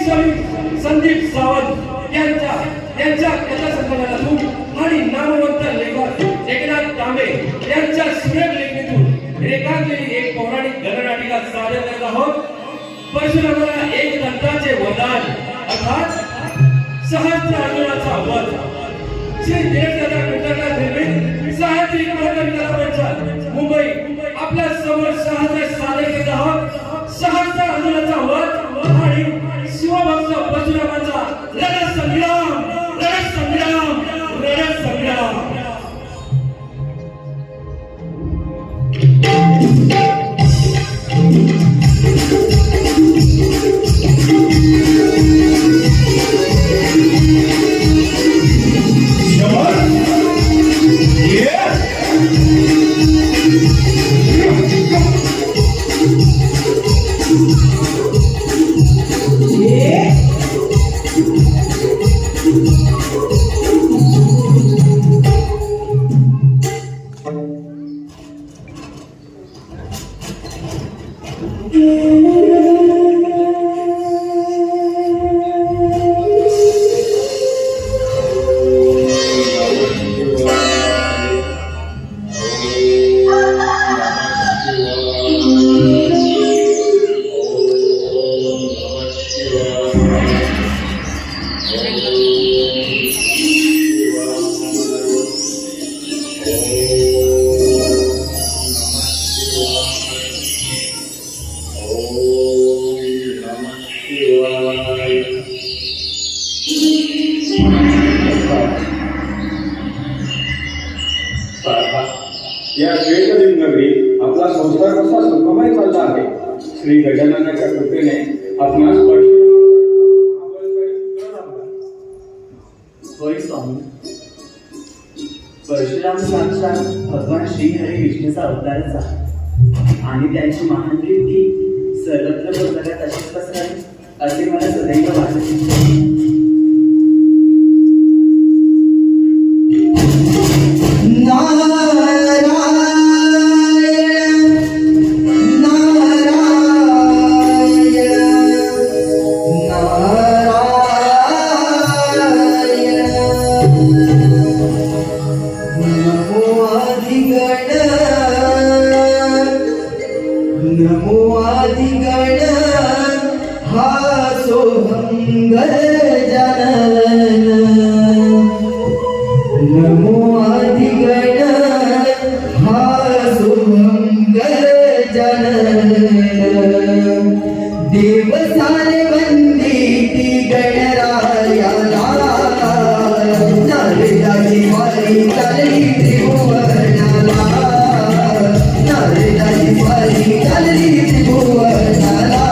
स्वामी संदीप सावंत यांच्या कथासंकलनातून आणि नामवंत लेखक एकनाथ तांबे यांच्या सुरेख लेखणीतून रेखाटलेली एक पौराणिक गणनाटिका सादर करत आहोत. परशुरामाला एक दत्ताचे वरदान अर्थात सहस्त्र अर्जुनाचा वध. श्री देवदादा कुलकर्णी निर्मित साहित्यिक महाकविता मंच मुंबई आपल्या समोर सादर करत आहोत. सहस्त्र अर्जुनाचा वध आणि शिवभक्त परशुरामाचा रणसंग्राम. या श्वेतदिन नगरी आपला संस्कार कसा सुखमय चालला आहे. श्री गजाननाच्या कृपेने आपणास होय स्वामी. परशुराम साक्षात भगवान श्रीहरी विष्णूचा अवतारच आहे आणि त्यांची महान कीर्ती सर्वत्र जगात अशीच पसरावी असे मला सदैव वाटते. नमो आदिगण हा सोहम गजानन. नमो आदिगण हा सोहम गजानन. देव सारे वंदिती गणरायाला. नारदाची वारी चालली त्रिभुवनाला. नारदाची वारी चालली त्रिभुवनाला.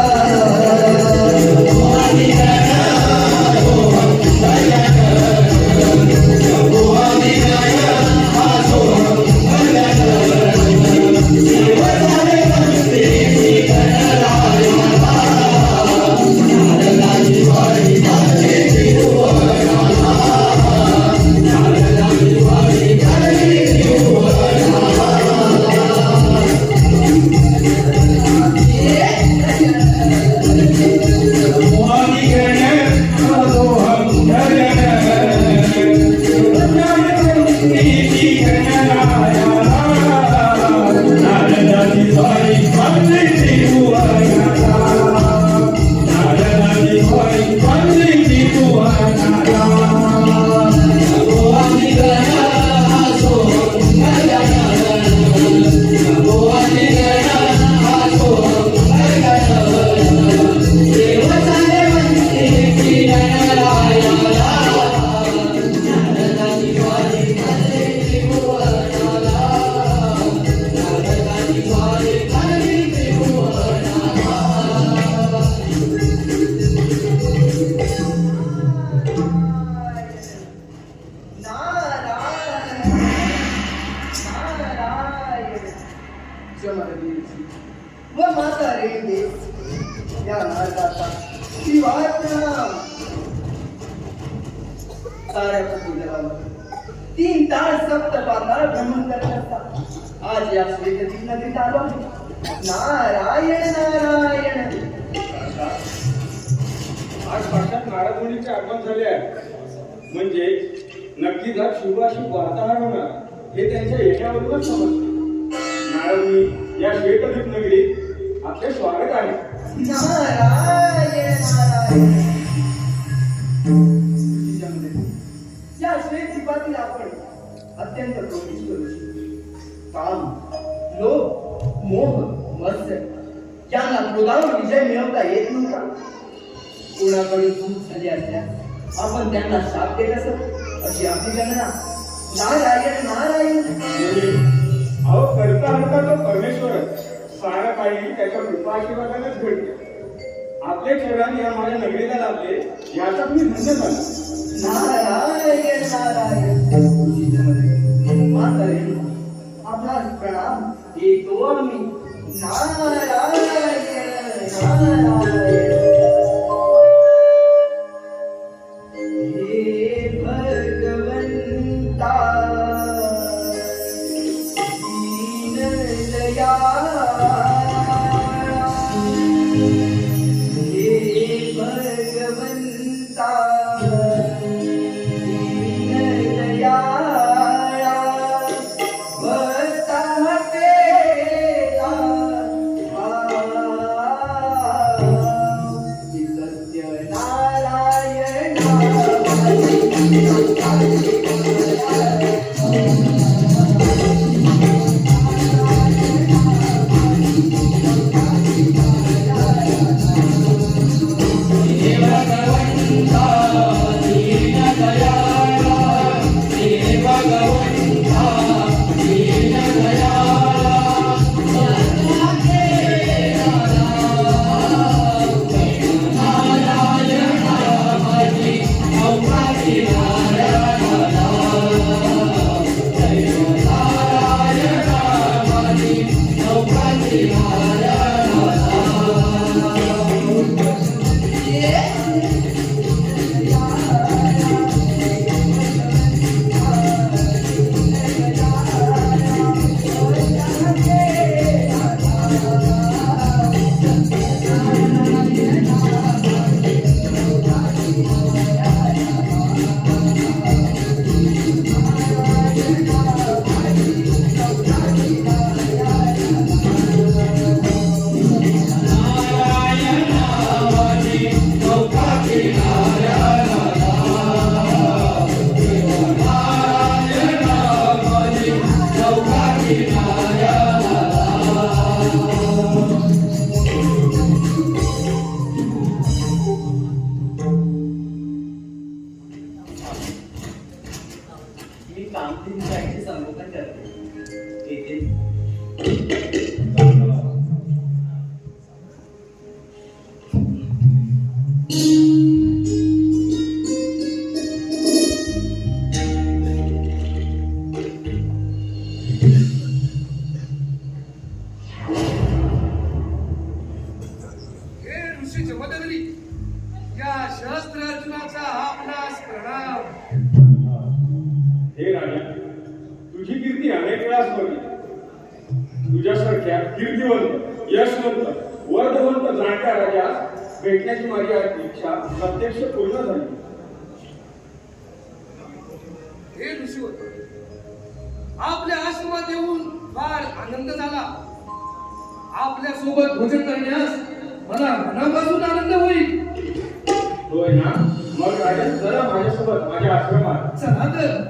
व माता रेंदे या नारदाचा शिवात्मा साऱ्या पृथ्वीजगावर 3 तास सप्त पाताळ भ्रमण करत असतात. आज या श्वेतदिन नगरीत आलो आहे. नारायण नारायण. आज साक्षात नारद मुनीचे आगमन झाले आहे. म्हणजे नक्कीच आज शुभाशुभ वार्ताहर होणार हे त्यांच्या येण्यावरूनच समजते. नारद मुनी, या श्वेतद्वीप नगरीत आपले स्वागत आहे. नारायण नारायण. या श्वेतद्वीपातील आपण अत्यंत प्रोतिष्ठ ऋषी. काम, लोभ, मोह, मत्सर यांना क्रोधावर विजय मिळवता येत नव्हता. कोणाकडून चूक झाली असल्यास आपण त्यांना शाप देत असत अशी आपली गणना. नारायण नारायण. अहो, करता हरता तो परमेश्वरच. सारा काही त्याच्या कृपा आशीर्वादानेच घडते. आपले चरण या माझ्या नगरीला लाभले याचा मी धन्य झाला. नारायण नारायण. म्हातारे, आपला प्रणाम येतो आम्ही. नारायण नारायण. हे भगवंता दीनदयाळा, हे भगवंता दीनदयाळा, भक्ता केला मी कामधीन साईडचे संगोपन करते. येथे हे ऋषी जमदग्नी, या शस्त्र अर्जुनाचा आपणास प्रणाम. हे राजा, तुझी कीर्ती अनेक वेळा स्मरली. तुझ्यासारख्या कीर्तिवंत, यशवंत, वर्धवंत जाणत्या राजास भेटण्याची माझी आज इच्छा प्रत्यक्ष पूर्ण झाली. हे ऋषीवर, आपल्या आश्रमात येऊन फार आनंद झाला. आपल्या सोबत भोजन करण्यास मला मनापासून आनंद होईल. होय ना? मग राजा, जरा माझ्यासोबत माझ्या आश्रमात चला तर.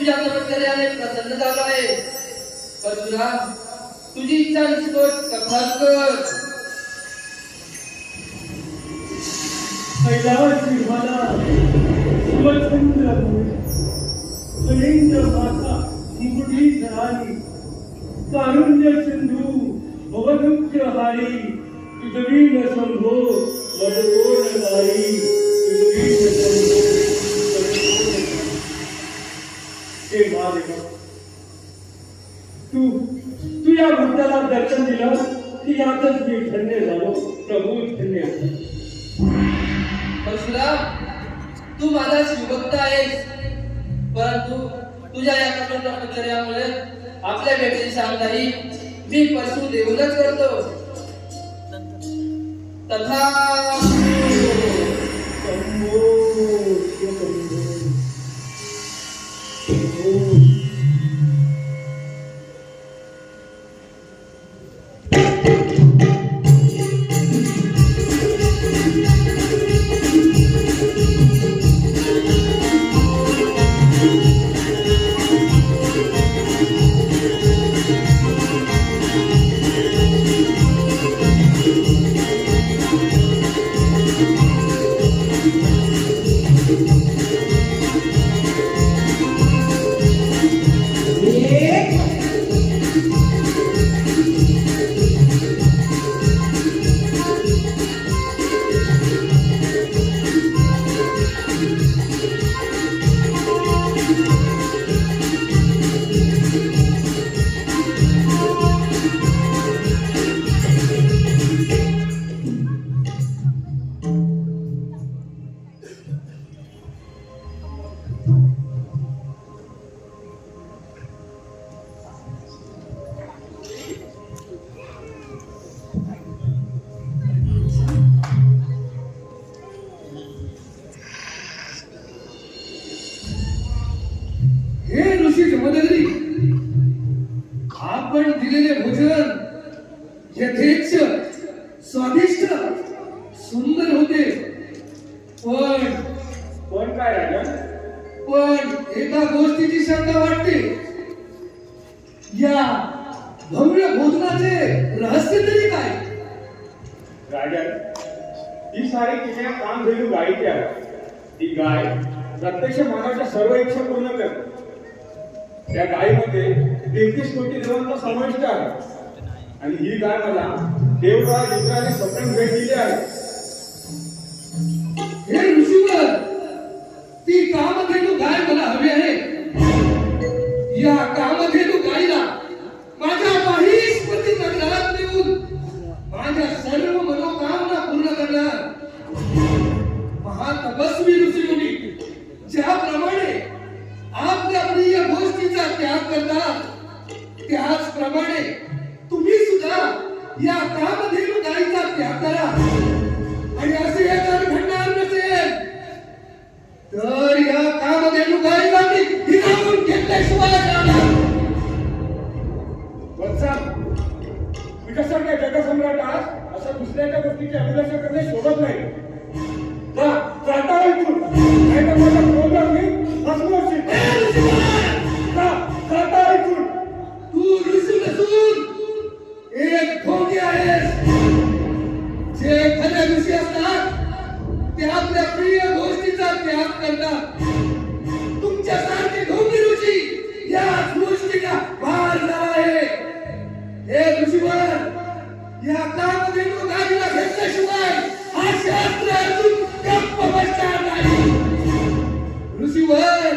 तुझ्या तपश्चर्याने प्रसन्न झालो आहे. परशुराम, तुझी इच्छा निष्कोट कथन कर. कैलास विभाला सुवचंद्र सुरेंद्र माता मुकुटी धराली कारुण्य सिंधू भवदुःख हारी तुझवीन संभो मदकोण नारी तुझवीन संभो हे महादेवा, तू या भक्ताला दर्शन दिलं की यातच मी धन्य झालो. प्रभू धन्य. परशुराम, तू माझा शिवभक्त आहेस, परंतु तुझ्या या कठोर तपश्चर्यामुळे आपल्या भेटीची सांगताही मी परशु देऊनच करतो. तथा जमदग्नी, आपण दिलेले भोजन यथेच्छ स्वादिष्ट सुंदर होते, पण काय राजा? पण एका गोष्टीची शंका वाटते. या भव्य भोजनाचे रहस्य तरी काय? राजा, ही सारी किमया काम घेऊन गायीची आहे. ती गाय प्रत्यक्ष मानवाच्या सर्व इच्छा पूर्ण करते. त्या गायीमध्ये 33 कोटी देवांचा समाविष्ट आहे. आणि ही गाय मला देवराज इंद्राने स्वप्न भेट दिली आहे. हे ऋषीवर, ती कामधेनू गाय मला हवी आहे. या कामधेनू गायीला माझ्या माहिष्मती नगरात नेऊन माझ्या सर्व मनोकामना पूर्ण करणार. महातपस्वी ऋषीमुनी ज्याप्रमाणे आपल्या प्रिय गोष्टीचा त्याग करतात, त्याचप्रमाणे तुम्ही सुद्धा या कामधेनू गायीचा त्याग करा. आणि असे जर घडणार नसेल तर या कामधेनू गायीला मी हिरावून घेतल्याशिवाय जाणार. वत्सा, तुझ्यासारख्या जगसम्राट आज असं दुसऱ्याच्या गोष्टीची अभिलाषा करणे शोभत नाही. जाता इथून, नाही तर माझा प्रोग्राम मी हसवशील. जाता इथून. तू ऋषी नसून एक ढोंगी आहेस. जे खरे ऋषी असतात ते आपल्या प्रिय गोष्टीचा त्याग करतात. तुमच्यासारखे ढोंगी ऋषी या सृष्टीला भार झाला आहे. हे ऋषीवर, या कामधेनू गायीला घेतल्याशिवाय हा शास्त्र अजून गप्प बसणार नाही. ऋषीवर,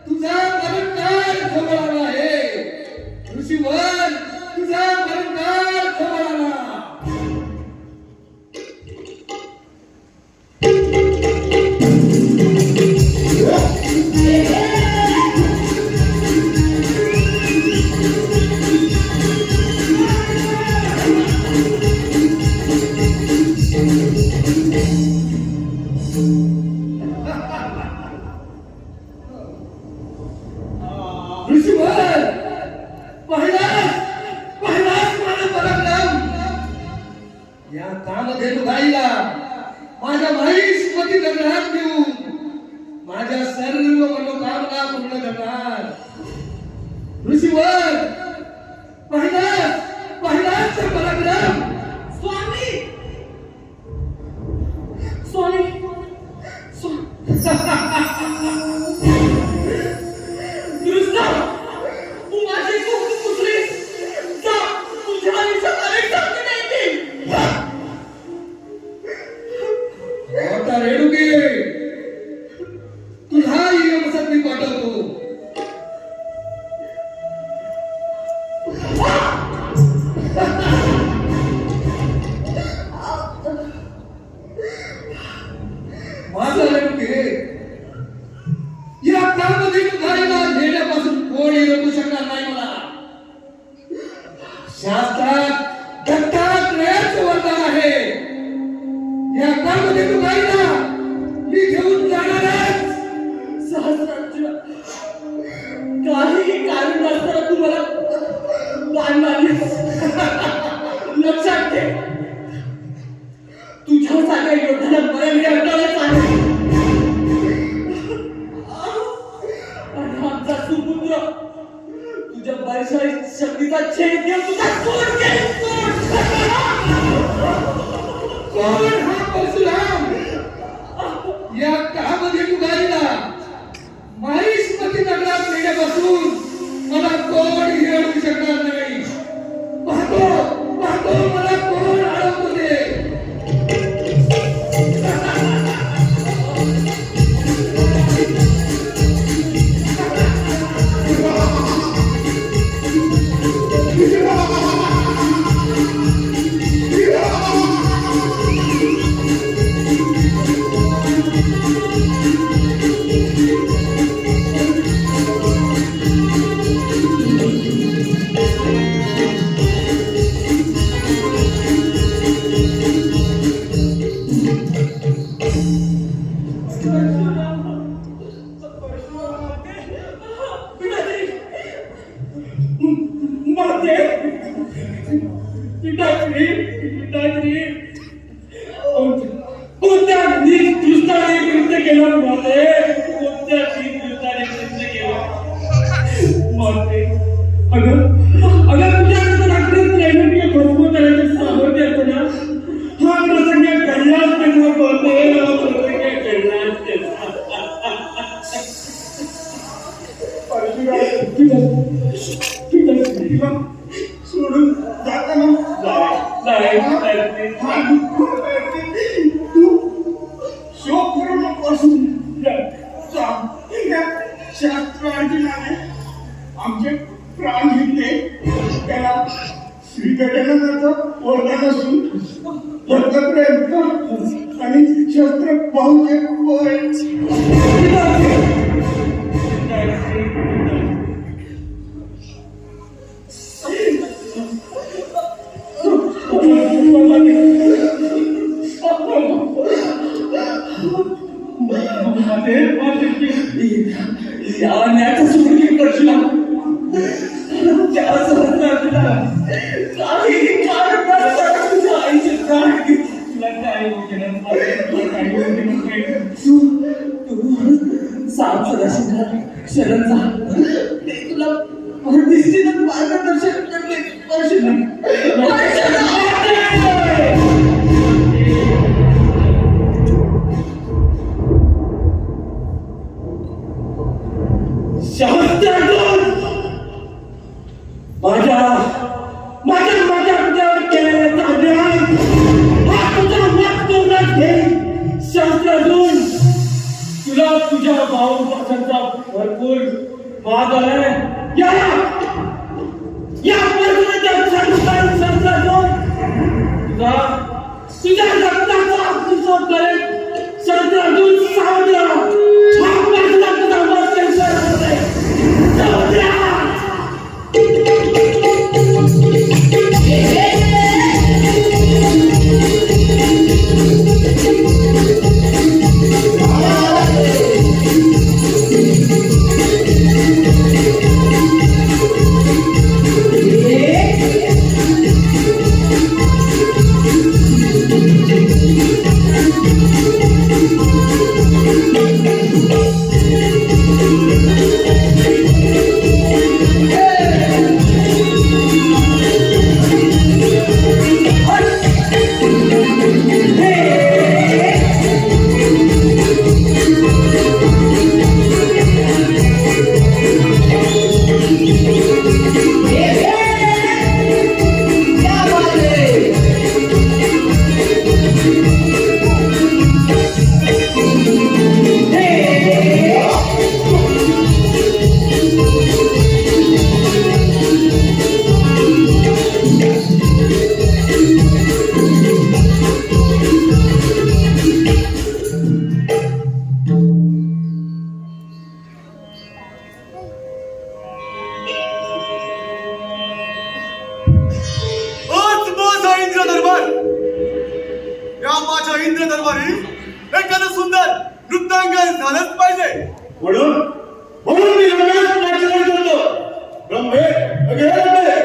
तुझा मरणकाळ जवळ आला आहे. ऋषीवर, तुझा मरणकाळ जवळ आला. ऋषीवर, पहिलाच माझा पराक्रम. या कामधेनू गायीला माझ्या माहिष्मती नगरात नेऊन माझ्या सर्व मनोकामना पूर्ण करणार. ऋषीवर पहिलाच पराक्रम. स्वामी स्वामी दुरुस्ता, तू माझे कौतुक पुसलीस. जा, तुझ्या आयुष्यात अनेक संकटे येतील. आता रेणुके, तुझा यमसत मी पाठवतो. माझा रेणुके, या कामध्ये तुझाला नेण्यापासून कोणी रोखू शकणार नाही मला. शास्त्रात दत्तात्रेयाचं वरदान आहे. या कामध्ये तुझाला मी घेऊन जाणारच. सहस्रार्जुना, काहीही कारण नसताना तू मला बाण मारलीस. लक्षात ठेव, तुझ्यासारख्या योद्धाला मरण हे अवघडच आहे. आणि आमचा सुपुत्र तुझ्या बलशाली शक्तीचा छेद घेऊन तुझा सोड घेईल. कोण हा परशुराम? या कामध्ये तुझाला माहिष्मती नगरात नेण्यापासून मला कोण अडवू शकणार नाही. पाहतो मला कोण अडवतो ते. कोणत्या निकृष्टाने कृत्य केलं माते? कोणत्या निकृष्टाने कृत्य केलं माते? अगर तुझ्याकडे रात्री त्रैलोक्य भस्म करायचं सामर्थ्य असतं ना, हा प्रसंग घडलाच तेव्हा बोलते. हा प्रसंग घडलाच तेव्हा. सोडून जाताना तू शोक करू नकोस. शास्त्रार्जुनाने आमचे प्राण घेतले. त्याला श्री गजाननाचं वरदान असून फक्त प्रयत्न आणि शस्त्र पाहूचे होय. या न्यायाचा सुटकी परशुराम, त्या सहस्रार्जुना काही कारण नसताना तुझ्या आईचे प्राण घेतले. तुला काय होतं? तुला काय होतं? तू सात सदाशिवला शरण जा. ते तुला निश्चितच मार्गदर्शन करते. परशुराम, शास्त्रार्जुन, माझ्या पित्यावर केलेला अन्याय हा तुझा मात करूनच घे. शास्त्रार्जुन, तुला तुझ्या भाऊपासूनचा भरपूर वाद आलाय. या परिस्थितीत शास्त्रार्जुन, तुझ्या रक्ताचा अभिषेक करेल. शास्त्रार्जुन, सावध राहा. हा पहिला तुझा मत आहे. सावध राहा. Thank you. माझ्या इंद्र दरबारी एखादं सुंदर नृत्यांगन झालंच पाहिजे. म्हणून म्हणून मी रमेश नाचणार करतो. रंभे अगे रंभे.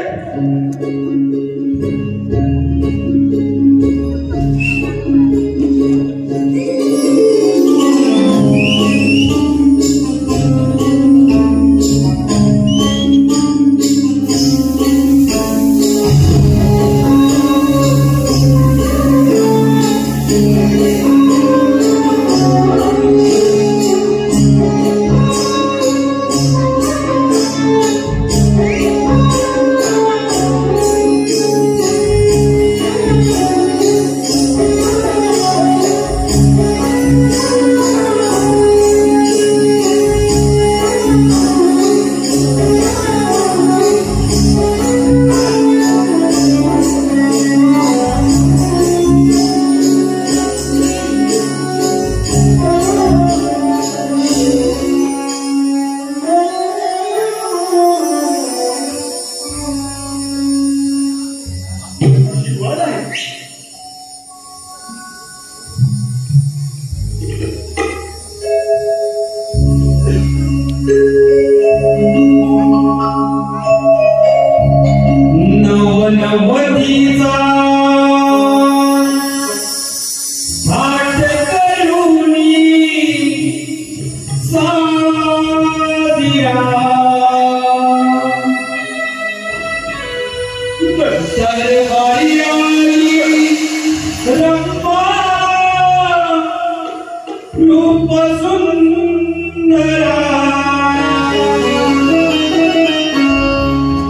नवनवतीचा थाट करुणी सादिया दरबारी आली रंभा रूप सुंदरा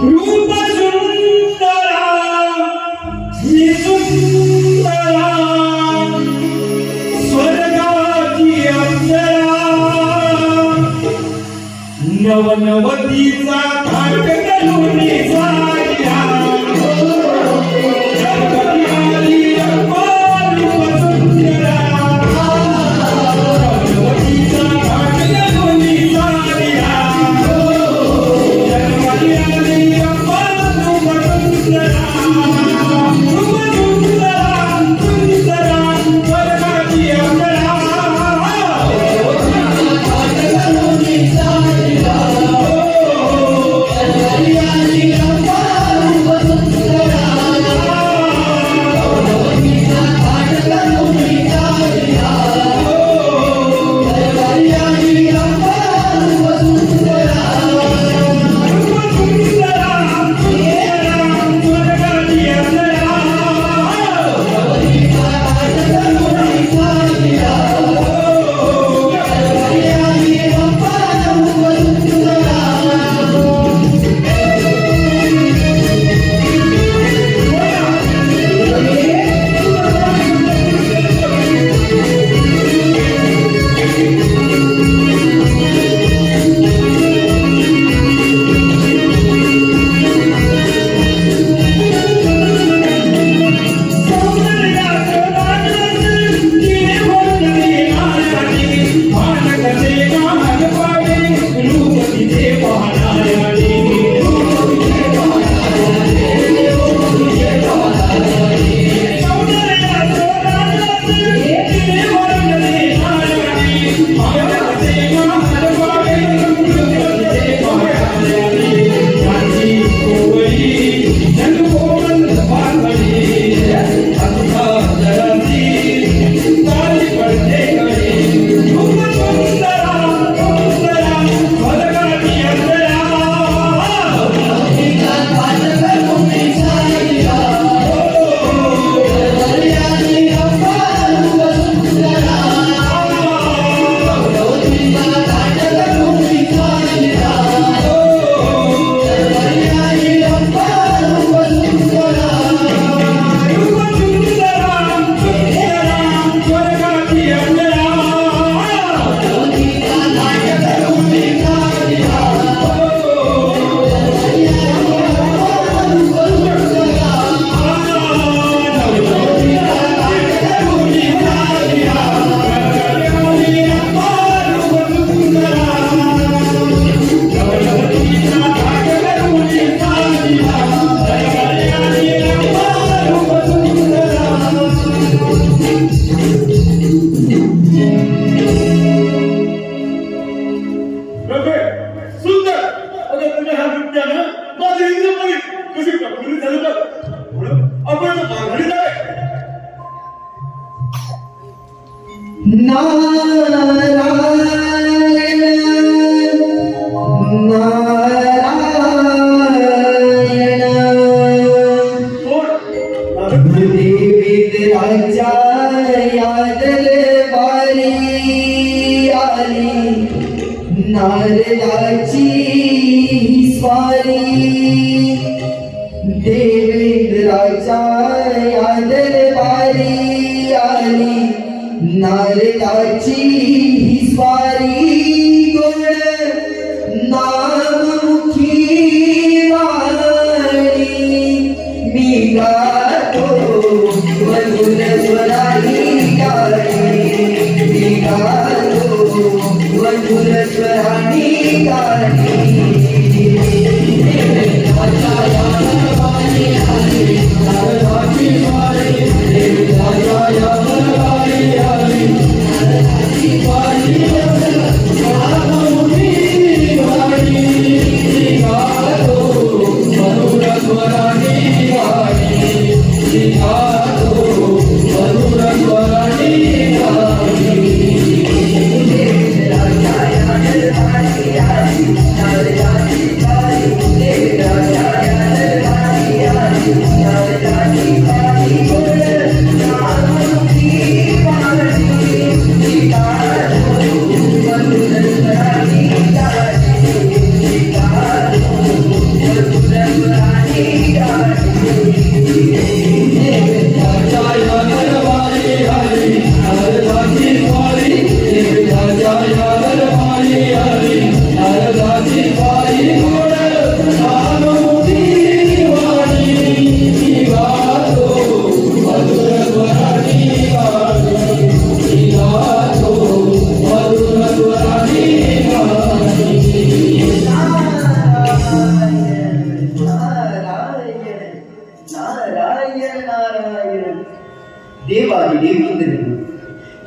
रूप सुंदरा सुंदरा स्वर्गाची अप्सरा नवनवतीचा थाट करुणी सादिया जगती आली रंभा रूप सुंदरा नवनवतीचा थाट करुणी सादिया जगती आली रंभा रूप सुंदरा रूप सुंदरा सुंदरा स्वर्गाची अप्सरा नारदाची स्वारी देवेंद्राच्या या दरबारी आली नारदाची स्वारी गोड नाममुखी वाणी मी गातो मधुर स्वराही गाणी मी गातो मधुर स्वराही गाणी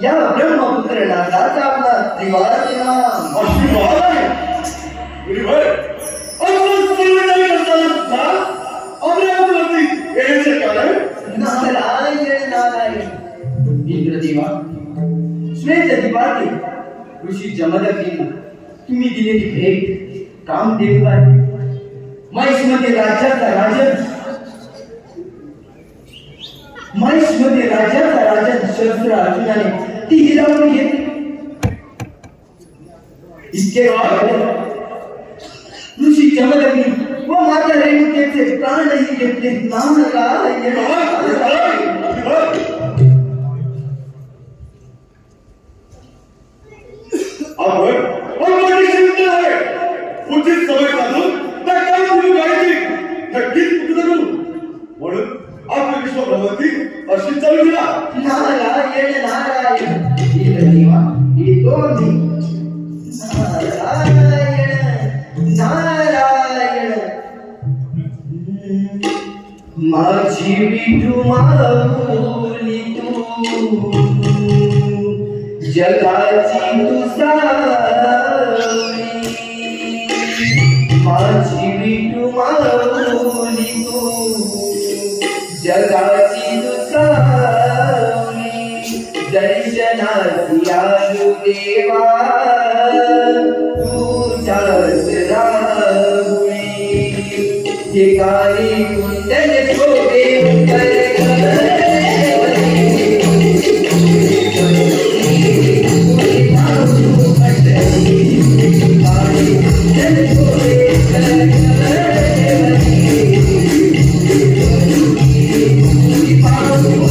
या ब्रह्मपुत्र नाथाचा आपला त्रिवाराचे नाम नारायण नारायण इंद्रदेवा श्वेतद्वीपातील ऋषी जमदग्नींना तुम्ही दिलेली भेट कामदेव आहे महिषमध्ये राज्याचा राजन शस्त्र अर्जुनाने ती हिरावून घेतली इतके ऋषी जमदग्नी व माता रेणुकेचे प्राणही घेतले नारायण उचित समय साधून त्या कामात गायची नक्कीच करू म्हणून आपले विश्वभ्रमंती अशी चालू दिला नारायण इंद्रदेवा येतो मी नारायण माझी विठू माऊली तू जगाची तू सावली माझी विठू माऊली तू जगाची तू सावली दर्शनाची आलू देवा तुझ्याच राहुली हे काळी कुंडल शोभे Hare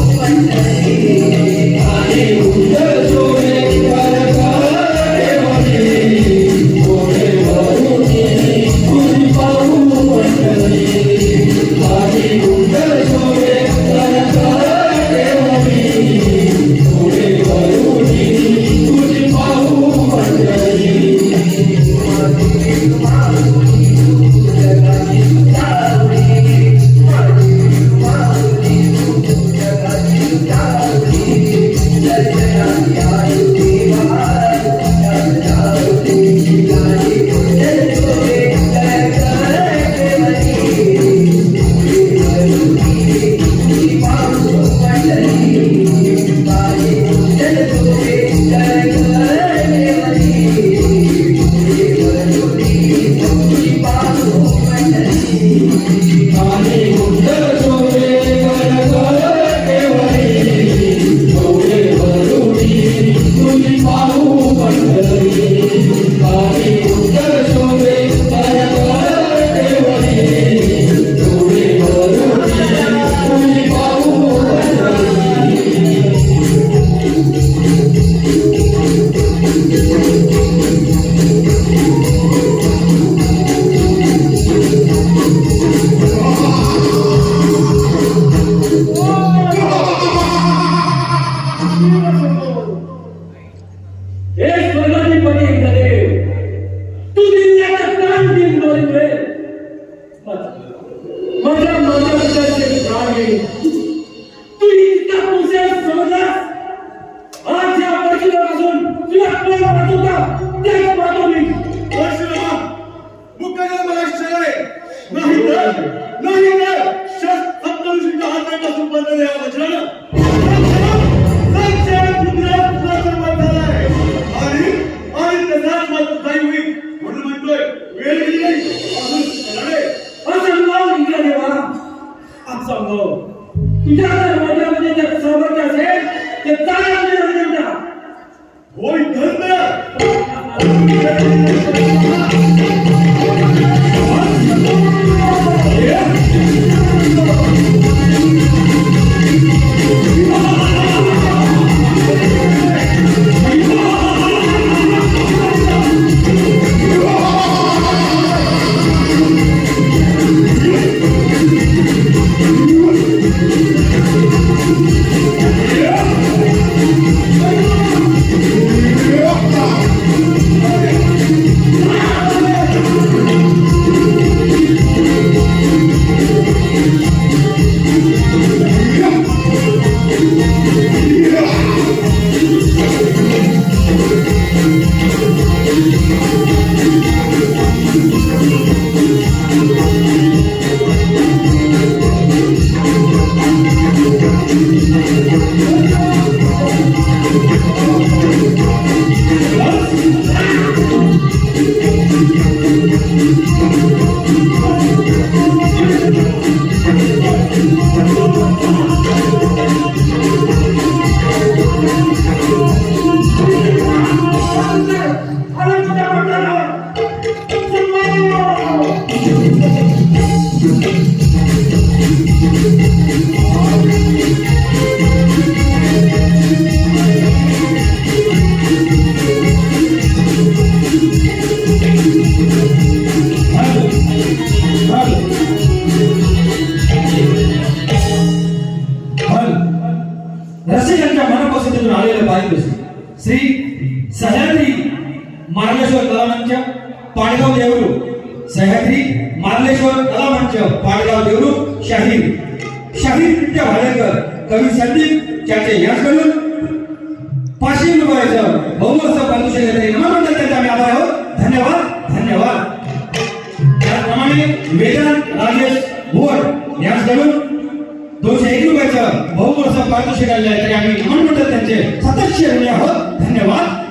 हे स्वर्गाधिपती इंद्रदेव, तू दिलेल्या प्राण दिन डोळे माझ्या पित्याचे प्राण गेले. तू इतका पुरुषास समजलास. आज या परिस्थितीपासून तुला कोण वाचवता तेच पाहतो मी. परशुरामा, मुक्काला मला शरण आहे. नाही तर सप्तऋषींच्या हातापासून बनलेल्या या वज्रानं साक्षात रुद्रात तुला सर्वात झालाय. आणि तसाच मत काही होईल म्हणून म्हणतोय, वेळ गेली नाही अजून लढे. असंभव इंद्रदेवा, असंभव. तुझ्या जर माझ्यामध्ये जर सामर्थ्य असेल तर चाल आमच्या देवता. होय धर्म. रसिकांच्या मनापासून आलेलं पाहिजे श्री सह्याद्री मार्लेश्वर कलामंच पाडगाव देवरू. सह्याद्री मार्लेश्वर कलामंच पाडगाव देवरू. शाहीर नृत्य भाडेकर कवी संदीप चाचे यांच्याकडून 500 रुपयाचं बहुमस्त पारितोषिक देते. नमन त्यांचा आम्ही आभार आहोत. धन्यवाद. त्याचप्रमाणे वेदांत राजेश भोड यांच्याकडून 201 रुपयाचं बहुमस्त पारितोषिक आलेलं आहे. तरी आम्ही नमन मंडळ त्यांचे सतत ऋणी आहोत. धन्यवाद.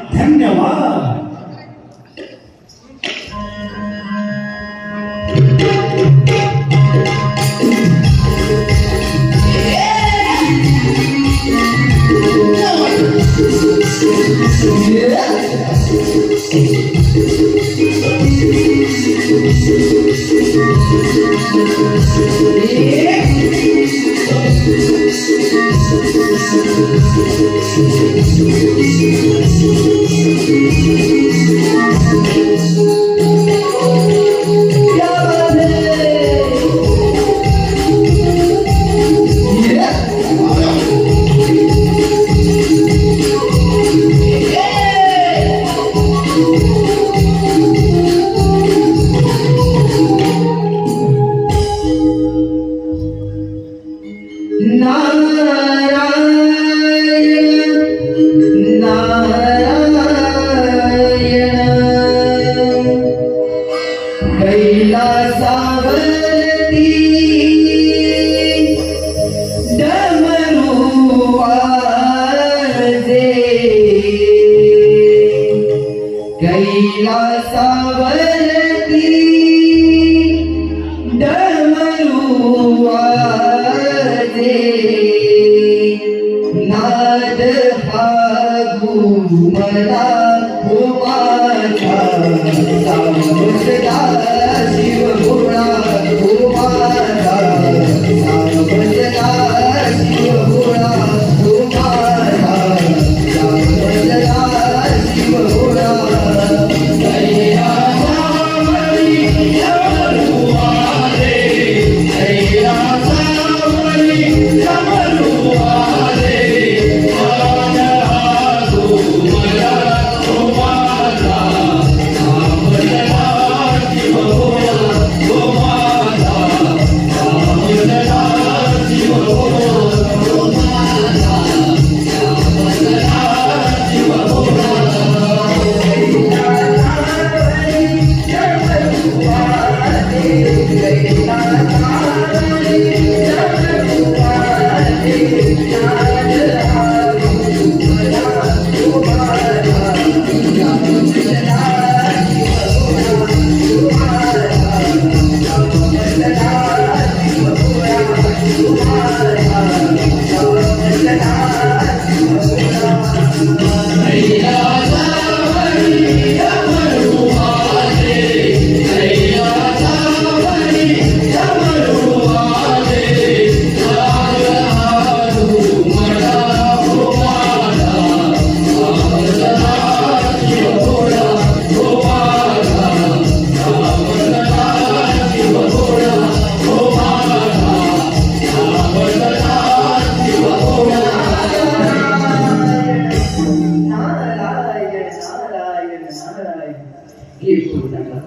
हे गुरुनाथा,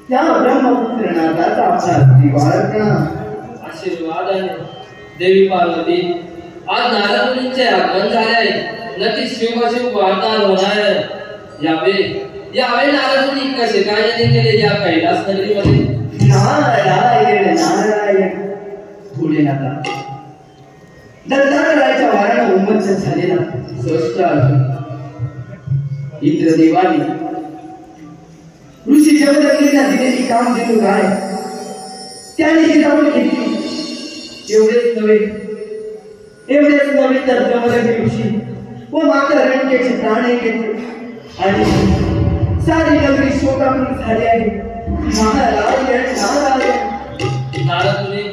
त्या ब्रह्मपुत्र नाथाचा आपला त्रिवारपणा. आशीर्वाद आहे देवी पार्वती. आज नारद मुनींचे आगमन झाले आहे. नक्की शिवशिव वार्ताहर होणार आहे. यावे नारद मुनी कसे काय यांनी केले या कैलास नगरीमध्ये. नारायण नारायण. भोलेनाथा, दत्तात्रयाच्या वाराला उन्मत्त झालेला स्पष्ट आहे. इंद्रदेवाने ऋषी जमदग्नीला दिलेली काम देतो काय त्याने हिरावून घेतली. एवढेच नव्हे तर जमदग्नी ऋषी व माता रेणुकेचे प्राणही घेतले आणि सारी नगरी शोकाकुल झाली आहे. नारायण नारायण. नारद मुनी,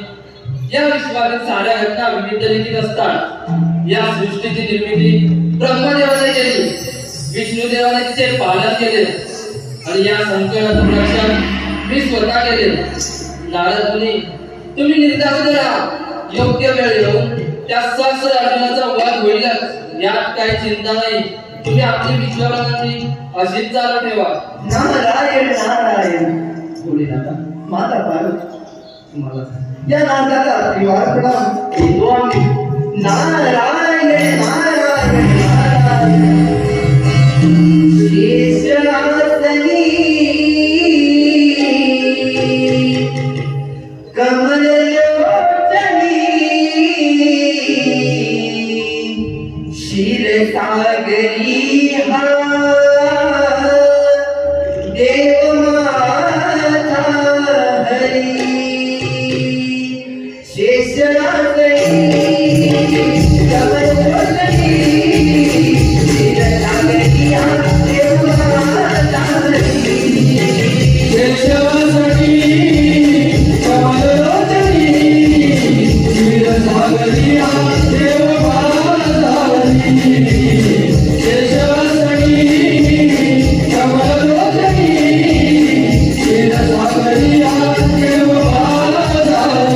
या विश्वातील साऱ्या घटना विविध लिखित असतात. या सृष्टीची निर्मिती ब्रह्मदेवाने केली, विष्णुदेवाने तिचे पालन केले आणि या संकटातून रक्षण मी स्वतः केले. नारद मुनी, तुम्ही निर्धास्त राहा. योग्य वेळ येऊन त्या सहस्र अर्जुनाचा वध होईलच, यात काही चिंता नाही. तुम्ही आपली विश्वाची अशीच चालू ठेवा. नारायण नारायण. भोलेनाथा, माता पार्वती, तुम्हाला या नाथाचा त्रिवार प्रणाम. येतो आम्ही. नारायण नारायण नारायण. शेषासनी कमललोचनी क्षीरसागरी हा देव माता हरी. शेषासनी कमललोचनी क्षीरसागरी हा देव माता हरी. केशवासाठी कमलोचनी क्षीरसागरी हा देव माता हरी. केशवासाठी कमलोचनी क्षीरसागरी हा देव माता हरी.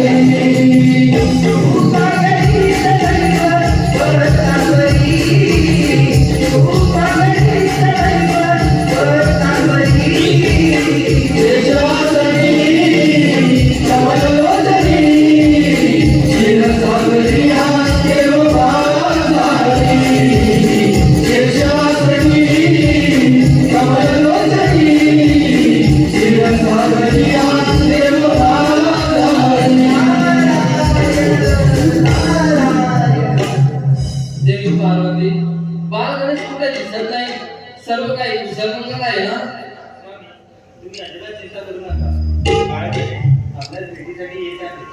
देवी पार्वती, बाल गणेश कुठे दिसत नाही. सर्व काही कुशलमंगल आहे ना. तुम्ही अजिबात चिंता करू नका. बाळगणे आपल्या भेटीसाठी येत आहे.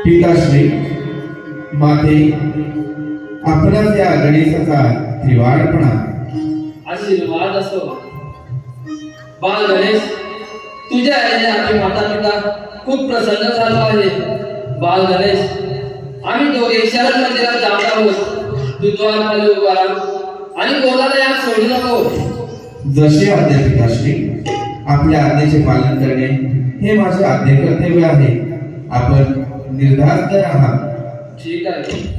पिताश्री माते, आपणास या गणेशाचा त्रिवारपणा. आशीर्वाद असो. बाल गणेश, तुझ्या आईने आम्ही माता पिता खूप प्रसन्न झालो आहे. बाल गणेश, आम्ही दोघे शरण मंदिरात जात आहोत. तू द्वारपाली उभा राहा आणि कोणाला यात सोडू नको. जसे आज्ञा पिताश्री. आपल्या आज्ञेचे पालन करणे हे माझे आद्य कर्तव्य आहे. आपण निर्धास्त राहा. ठीक आहे.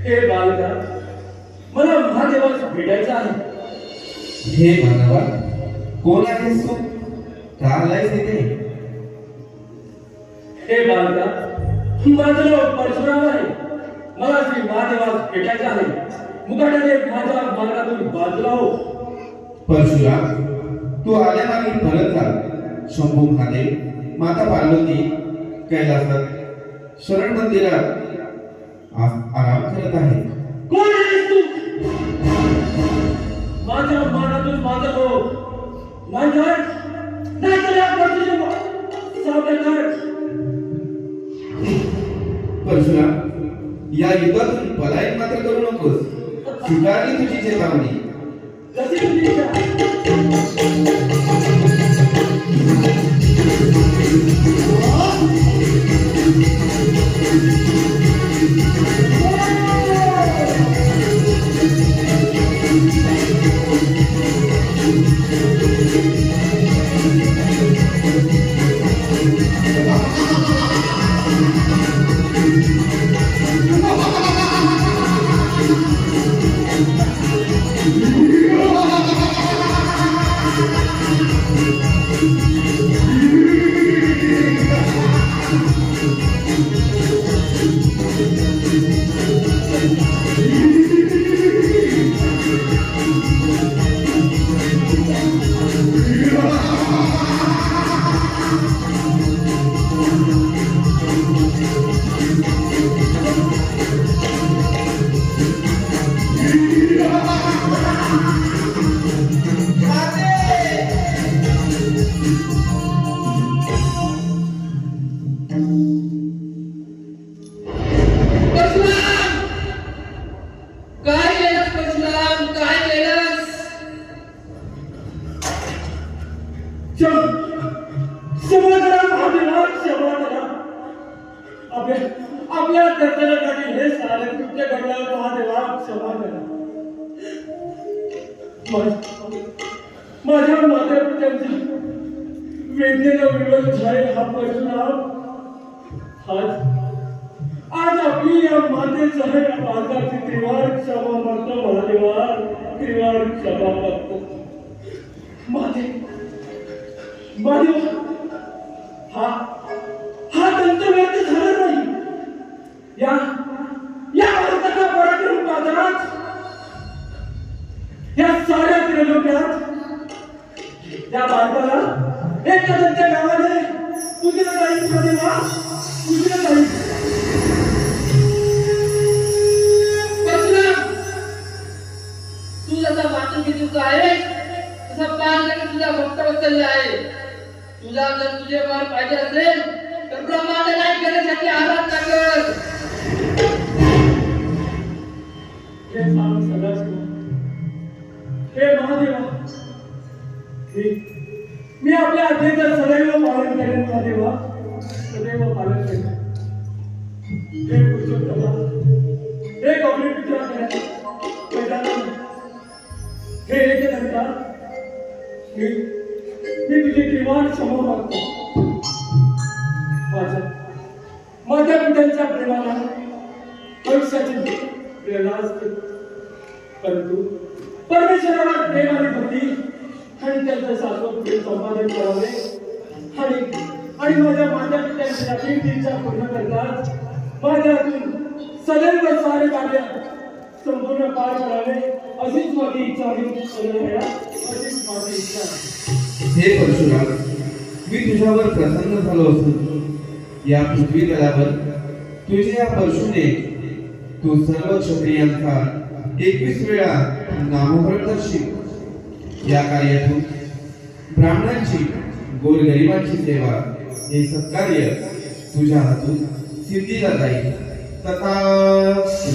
हे बालका, मला महादेवास भेटायचं आहे. हे मानवा, कोण आहेस तू? का आलायस इथे? हे बालका, माझं नाव परशुराम आहे. मला श्री महादेवास भेटायचं आहे. मुकाट्याने माझ्या मार्गातून बाजूला हो. परशुराम, तू आल्यामागे परत जा. शंभू महादेव, माता पार्वती कैलासात शरण मंदिरात आराम करत आहे. कोण आहेस तू? माझ्या मनातून माझं हो नाहीतर या पृथ्वीचे सावध कर. परशुराम, या युद्धातून पलायन मात्र करू नकोस. स्वीकारली तुझी चेतावणी. जशी तुझी इच्छा. परशुराम, काय केलंस परशुराम, काय केलंस? क्षमा करा महादेवा, क्षमा करा. आपल्या कर्तव्यासाठी हे सारे कृत्य घडलं. महादेवा, क्षमा करा. माझ्या माता पित्यांचा वेदनेला विरोध झाले हा परशुराम. आज आपली या मातेचं आहे या बालकाची त्रिवार क्षमा मागतो. महादेवा, त्रिवार क्षमा मागतो. महादेव, हा दंत व्यर्थ झाला नाही. या भारताच्या पराक्रम बाजारात या साऱ्या त्रिलोक्यात या बालकाला एका त्यांच्या गावाने पूजलं जाईल. महादेवा, पूजलं जाईल. परशुराम, तू जसा मातृपितृ आहे तसा पालक तुझा भक्त वत्सल आहे. तुला जर तुझे वर पाहिजे असेल तर ब्रह्मांड नाही करण्यासाठी आराधना कर. हे सांग सगळं. हे महादेवा, मी आपल्या आज्ञेचं सदैव पालन करेन. महादेवा, सदैव पालन करेन. हे पुरुषोत्तमा, हे गौरी पित्रा हे एकदंता, मी तुझी किमान क्षमा मागतो. माझ्या पित्यांच्या प्रेमाला आयुष्याची प्रेरणा असते, परंतु परमेश्वराला प्रेम आणि भक्ती आणि त्यांचं शाश्वत प्रेम संपादन करावे आणि माझ्या पित्यांच्या कीर्तीच्या पूर्ण करतात माझ्यातून सदैव सारे कार्य संपूर्ण पार करावे अशीच माझी इच्छा आहे. अशीच माझी इच्छा आहे. हे परशुराम, मी तुझ्यावर प्रसन्न झालो असून या पृथ्वी तलावर तुझे या परशुने तू सर्व क्षत्रियांचा 21 वेळा नामोहरण करशील. या कार्यातून ब्राह्मणांची, गोरगरिबांची सेवा हे सत्कार्य तुझ्या हातून सिद्धीला जाईल. तथास्तु.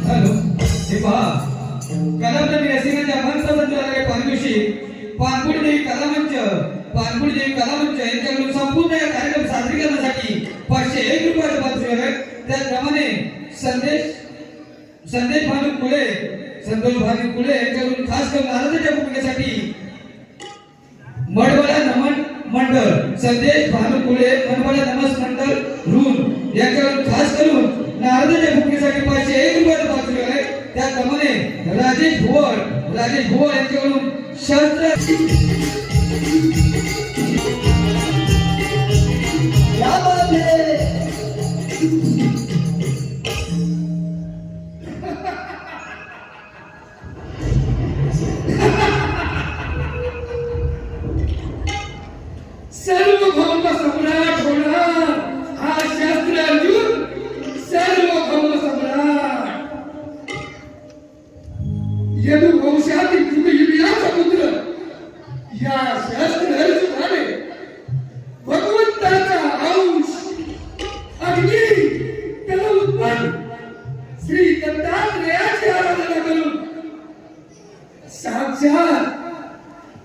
हॅलो, हे पहा, कलाप्रेमी रसिकांच्या मनपसंत पानपुडी देवी कलामंच यांच्याकडून संपूर्ण या कार्यक्रम साजरी करण्यासाठी 501 रुपयाचं पारितोषिक आहे. त्याचप्रमाणे संदेश संदेश भानू कुळे संतोष भानू कुळे यांच्याकडून खास करून नारदाच्या भूमिकेसाठी मडवळा नमन मंडळ संदेश भानू कुळे मडवळा नमस मंडळ रूम यांच्याकडून खास करून नारदाच्या भूमिकेसाठी 501 रुपयाचं पात्र आहे. त्याप्रमाणे राजेश भुवळ यांच्याकडून शस्त्र सर्वभौम सम्राट होणार हा शास्त्र अर्जुन सर्वभौम सम्राट यदुवंशातील युधिष्ठिराचा पुत्र या शास्त्र अर्जुनाने भगवंताचा अंश अग्नी त्याला उत्पन्न श्री दत्तात्रेयाची आराधना करून साक्षात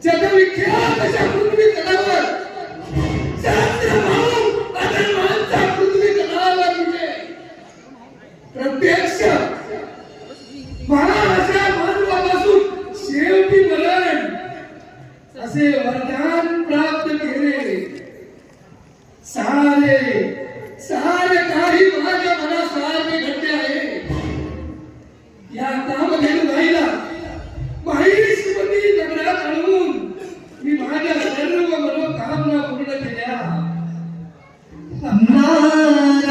जगविख्यात अशा पृथ्वी तलावर प्रत्यक्ष महाराजा मानवापासून शेवटी मरण असे वरदान प्राप्त केले. सारे काही माझ्या मनासारखे घडले आहे. या कामधेनू गाईला माहिष्मती नगरात आणून मी माझ्या सर्व मनोकामना पूर्ण केल्या.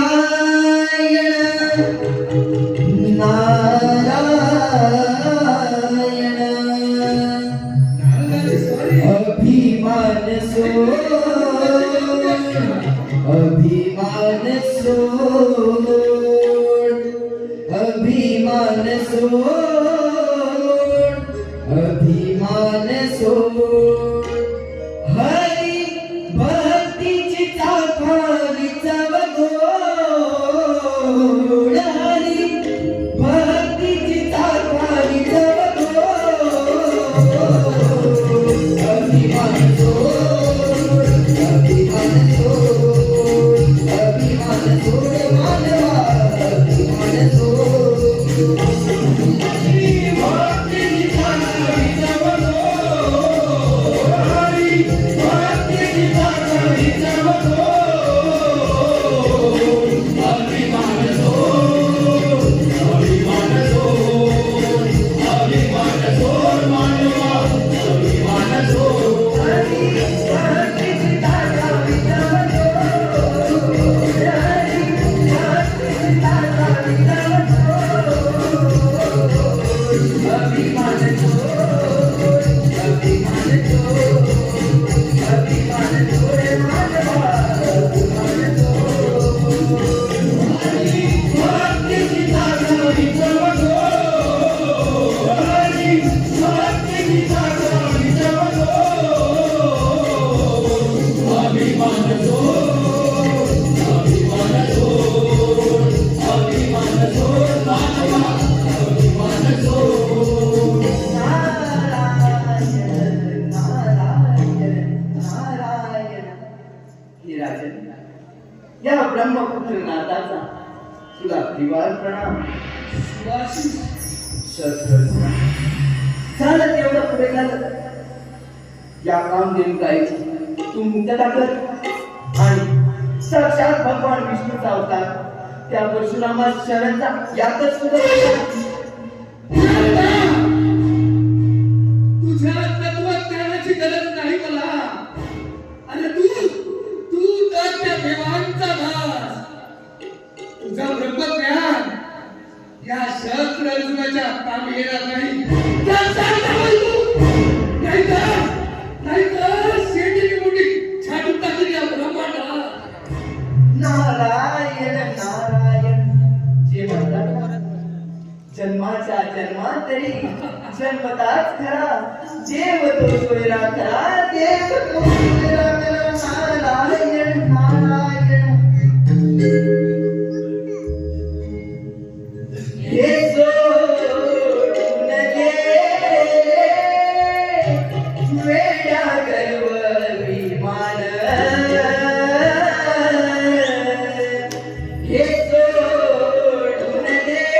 नारायण नारायण अभिमान सोड अभिमान सोड अभिमान सोड अभिमान सोड हरी भक्तीची चाफारी चव गोड हरी भक्तीची चाफारी चव गोड अभिमान सोड अभिमान सोड अभिमान सोड मानवा अभिमान सोड भक्तीची चाफारी चव गोड हरी भक्तीची चाफारी चव गोड अभिमान सोड अभिमान सोड अभिमान सोड मानवा अभिमान सोड हरी भक्तीची चाफारी चव गोड हरी भक्तीची चाफारी चव गोड अभिमान सोड अभिमान सोड अभिमान सोड मानवा अभिमान सोड हरी भक्तीची चाफारी चव गोड हरी भक्तीची चाफारी चव गोड अभिमान सोड अभिमान सोड अभिमान सोड मानवा अभिमान सोड नारायण नारायण नारायण. हे राजन या ब्रह्मपुत्र नाथाचा तुला दिवार प्रणाम. शस्त्र झालं तेवढं पुढे झालं. या कामधेनू गायची तू मुक्तता कर आणि साक्षात भगवान विष्णूचा अवतार त्या परशुरामा शरणचा यातच सुद्धा तुझ्या तत्वज्ञानाची गरज नाही मला. अरे तू तर त्या देवांचा दास. तुझा ब्रह्मज्ञान या शस्त्र अर्जुनाच्या कामी येणार नाही. नाहीतर शेतीची मोठी छाटून टाकली या ब्रह्मांडाला. नारायण नारायण. जे म्हणतात ना, जन्माच्या जन्मांतरी जन्मताच खरा देव तो सोयरा खरा देव तो सोयरा खरा. नारायण नारायण. हे सोडून गेले वेड्या गर्व विमान. हे सोडून गेले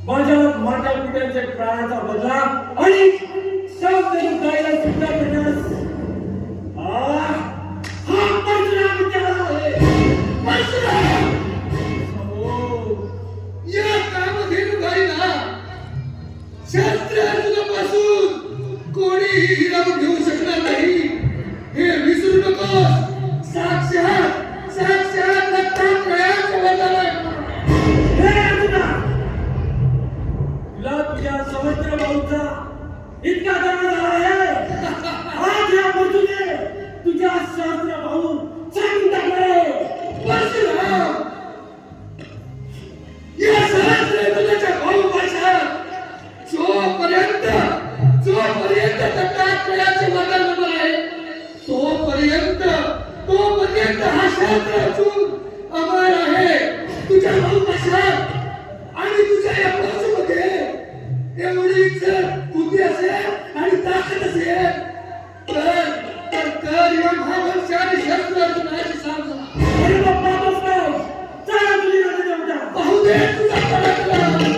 माझ्या माता पित्यांच्या प्राणाचा बदला आणि शब्द गायला सुद्धा करण्यास हा परशुराम विचार आहे. परशुराम! या कामधेनु गायीला शस्त्रापासून कोणीही हिरावून घेऊ शकणार नाही हे विसरू नको. साक्षात दत्तात्रयाचं वरदान आहे. हे अर्जुना, तुला तुझ्या सहस्त्र भाऊचा इतका गर्व झाला आहे. आज या परशुने तुझ्या सहस्त्र भाऊ सांगून टाकले. परशुराम, या सहस्र तुझ्या भाऊ पाशात जोपर्यंत दत्तात्रयाचे वरदान होणार आहे तोपर्यंत हा शास्त्र अजून अमर आहे. तुझ्या भाऊ पाशात आणि तुझ्या या परशुमध्ये एवढीच बुद्धी असेल आणि ताकद असेल तर या महावंशाने शस्त्र अर्जुनाची सांग. अरे बाप्पा बसतो, चला तुझी रथ जाऊ द्या. पाहू दे तुझा पराक्रम.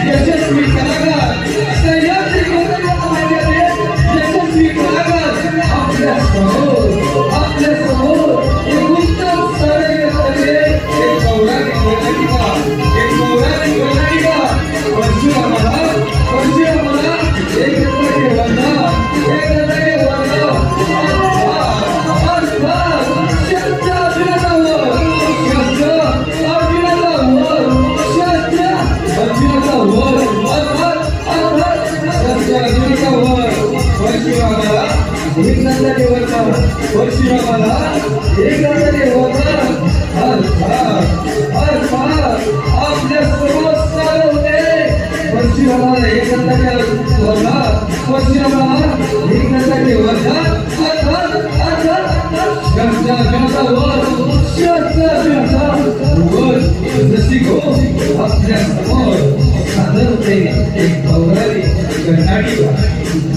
यशस्वी कलाकार आपल्या समोर एक उत्तम सारे एक पौराणिक परशुरामाला एक आपल्या समोर सादर होते एक पौराणिक कर्नाटक